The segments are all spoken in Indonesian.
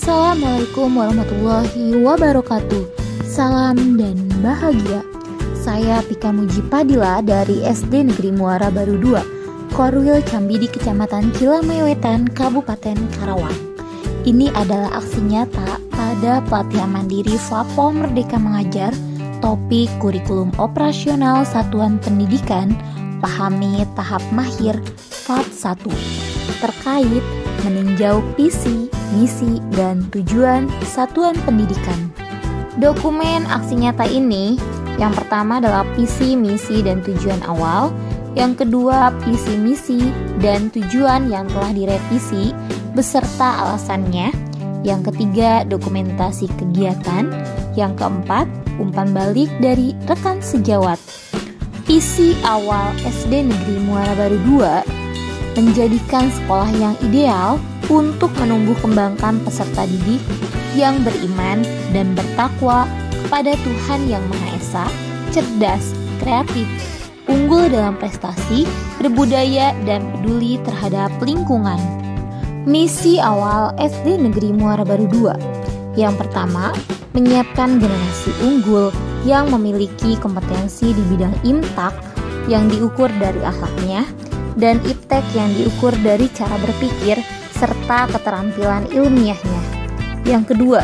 Assalamualaikum warahmatullahi wabarakatuh. Salam dan bahagia. Saya Pika Mujipadila dari SD Negeri Muara Baru 2, Korwil Cambidi, Kecamatan Cilamaya Wetan, Kabupaten Karawang. Ini adalah aksi nyata pada pelatihan mandiri Platform Merdeka Mengajar, topik kurikulum operasional Satuan Pendidikan, pahami tahap mahir Part 1, terkait meninjau visi, misi, dan tujuan satuan pendidikan. Dokumen aksi nyata ini, yang pertama adalah visi, misi, dan tujuan awal. Yang kedua, visi, misi, dan tujuan yang telah direvisi beserta alasannya. Yang ketiga, dokumentasi kegiatan. Yang keempat, umpan balik dari rekan sejawat. Visi awal SD Negeri Muara Baru 2 menjadikan sekolah yang ideal untuk menumbuh kembangkan peserta didik yang beriman dan bertakwa kepada Tuhan Yang Maha Esa, cerdas, kreatif, unggul dalam prestasi, berbudaya, dan peduli terhadap lingkungan. Misi awal SD Negeri Muara Baru 2. Yang pertama, menyiapkan generasi unggul yang memiliki kompetensi di bidang IMTAK yang diukur dari akhlaknya, dan IPTEK yang diukur dari cara berpikir serta keterampilan ilmiahnya. Yang kedua,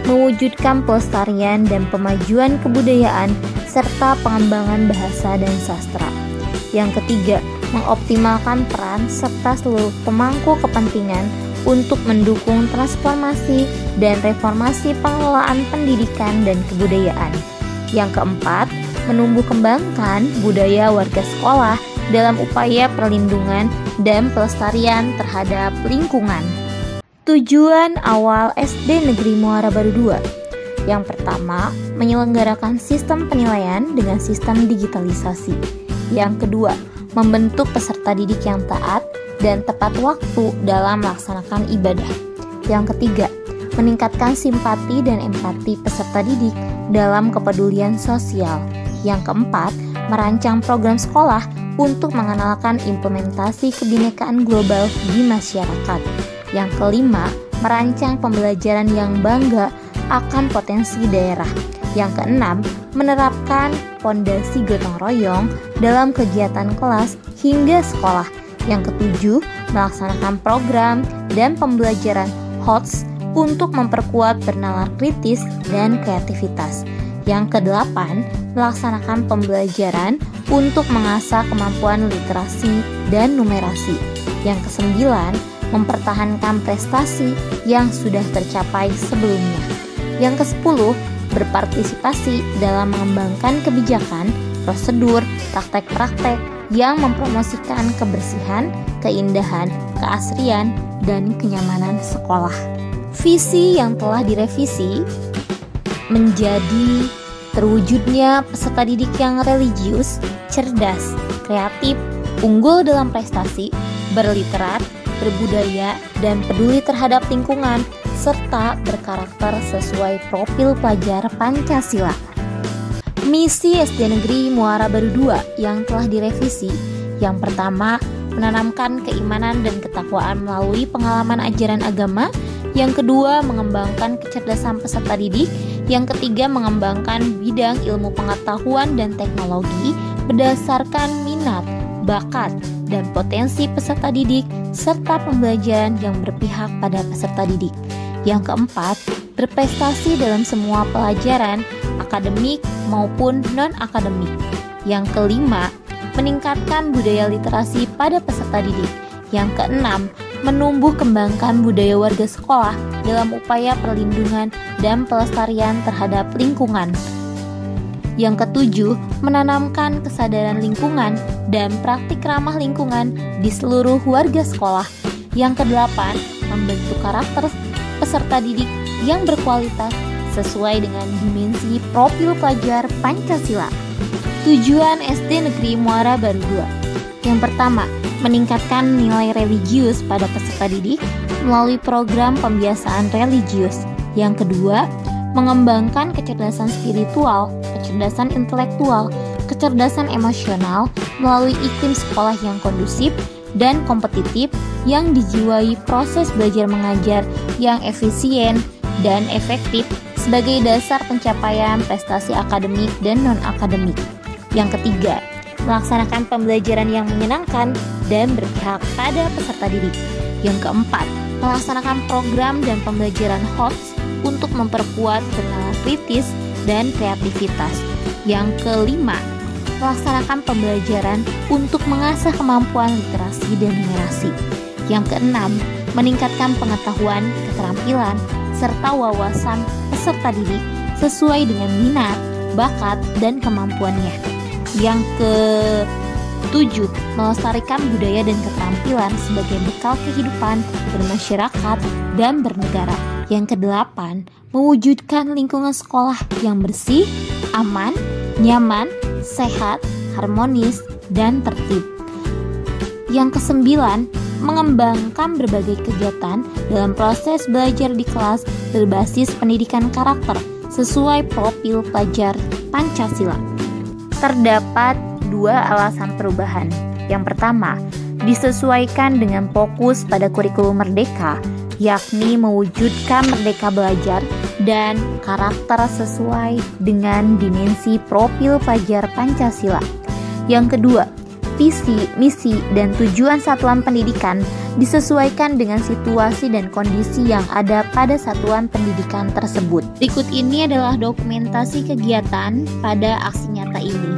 mewujudkan pelestarian dan pemajuan kebudayaan serta pengembangan bahasa dan sastra. Yang ketiga, mengoptimalkan peran serta seluruh pemangku kepentingan untuk mendukung transformasi dan reformasi pengelolaan pendidikan dan kebudayaan. Yang keempat, menumbuh kembangkan budaya warga sekolah dalam upaya perlindungan dan pelestarian terhadap lingkungan. Tujuan awal SD Negeri Muara Baru 2. Yang pertama, menyelenggarakan sistem penilaian dengan sistem digitalisasi. Yang kedua, membentuk peserta didik yang taat dan tepat waktu dalam melaksanakan ibadah. Yang ketiga, meningkatkan simpati dan empati peserta didik dalam kepedulian sosial. Yang keempat, merancang program sekolah untuk mengenalkan implementasi kebinekaan global di masyarakat. Yang kelima, merancang pembelajaran yang bangga akan potensi daerah. Yang keenam, menerapkan fondasi gotong royong dalam kegiatan kelas hingga sekolah. Yang ketujuh, melaksanakan program dan pembelajaran HOTS untuk memperkuat bernalar kritis dan kreativitas. Yang kedelapan, melaksanakan pembelajaran untuk mengasah kemampuan literasi dan numerasi. Yang kesembilan, mempertahankan prestasi yang sudah tercapai sebelumnya. Yang kesepuluh, berpartisipasi dalam mengembangkan kebijakan, prosedur, praktek-praktek yang mempromosikan kebersihan, keindahan, keasrian, dan kenyamanan sekolah. Visi yang telah direvisi menjadi terwujudnya peserta didik yang religius, cerdas, kreatif, unggul dalam prestasi, berliterat, berbudaya, dan peduli terhadap lingkungan, serta berkarakter sesuai profil pelajar Pancasila. Misi SD Negeri Muara Baru 2 yang telah direvisi. Yang pertama, menanamkan keimanan dan ketakwaan melalui pengalaman ajaran agama. Yang kedua, mengembangkan kecerdasan peserta didik. Yang ketiga, mengembangkan bidang ilmu pengetahuan dan teknologi berdasarkan minat, bakat, dan potensi peserta didik, serta pembelajaran yang berpihak pada peserta didik. Yang keempat, berprestasi dalam semua pelajaran, akademik maupun non-akademik. Yang kelima, meningkatkan budaya literasi pada peserta didik. Yang keenam, menumbuh kembangkan budaya warga sekolah dalam upaya perlindungan dan pelestarian terhadap lingkungan. Yang ketujuh, menanamkan kesadaran lingkungan dan praktik ramah lingkungan di seluruh warga sekolah. Yang kedelapan, membentuk karakter peserta didik yang berkualitas sesuai dengan dimensi profil pelajar Pancasila. Tujuan SD Negeri Muara Baru 2. Yang pertama, meningkatkan nilai religius pada peserta didik melalui program pembiasaan religius. Yang kedua, mengembangkan kecerdasan spiritual, kecerdasan intelektual, kecerdasan emosional melalui iklim sekolah yang kondusif dan kompetitif yang dijiwai proses belajar mengajar yang efisien dan efektif sebagai dasar pencapaian prestasi akademik dan non-akademik. Yang ketiga, melaksanakan pembelajaran yang menyenangkan dan berpihak pada peserta didik. Yang keempat, melaksanakan program dan pembelajaran HOTS untuk memperkuat pengenalan kritis dan kreativitas. Yang kelima, melaksanakan pembelajaran untuk mengasah kemampuan literasi dan numerasi. Yang keenam, meningkatkan pengetahuan, keterampilan, serta wawasan peserta didik sesuai dengan minat, bakat, dan kemampuannya. Yang ketujuh, melestarikan budaya dan keterampilan sebagai bekal kehidupan bermasyarakat dan bernegara. Yang kedelapan, mewujudkan lingkungan sekolah yang bersih, aman, nyaman, sehat, harmonis, dan tertib. Yang kesembilan, mengembangkan berbagai kegiatan dalam proses belajar di kelas berbasis pendidikan karakter sesuai profil pelajar Pancasila. Terdapat dua alasan perubahan. Yang pertama, disesuaikan dengan fokus pada kurikulum merdeka, yakni mewujudkan merdeka belajar dan karakter sesuai dengan dimensi profil pelajar Pancasila. Yang kedua, visi, misi, dan tujuan satuan pendidikan disesuaikan dengan situasi dan kondisi yang ada pada satuan pendidikan tersebut. Berikut ini adalah dokumentasi kegiatan pada aksi nyata ini.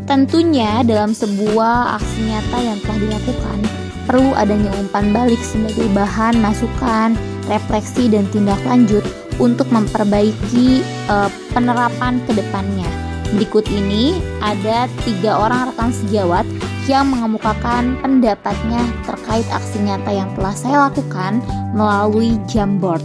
Tentunya dalam sebuah aksi nyata yang telah dilakukan, perlu adanya umpan balik sebagai bahan masukan, refleksi, dan tindak lanjut untuk memperbaiki penerapan ke depannya. Berikut ini ada 3 orang rekan sejawat yang mengemukakan pendapatnya terkait aksi nyata yang telah saya lakukan melalui Jamboard.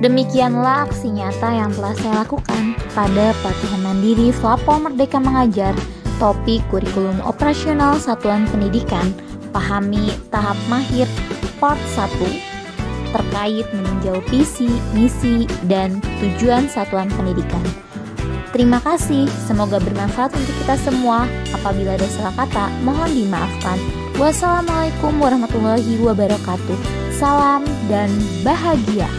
Demikianlah aksi nyata yang telah saya lakukan pada pelatihan mandiri Flapol Merdeka Mengajar, topik kurikulum operasional satuan pendidikan, pahami tahap mahir part 1 terkait meninjau visi, misi, dan tujuan satuan pendidikan. Terima kasih, semoga bermanfaat untuk kita semua. Apabila ada salah kata, mohon dimaafkan. Wassalamualaikum warahmatullahi wabarakatuh. Salam dan bahagia.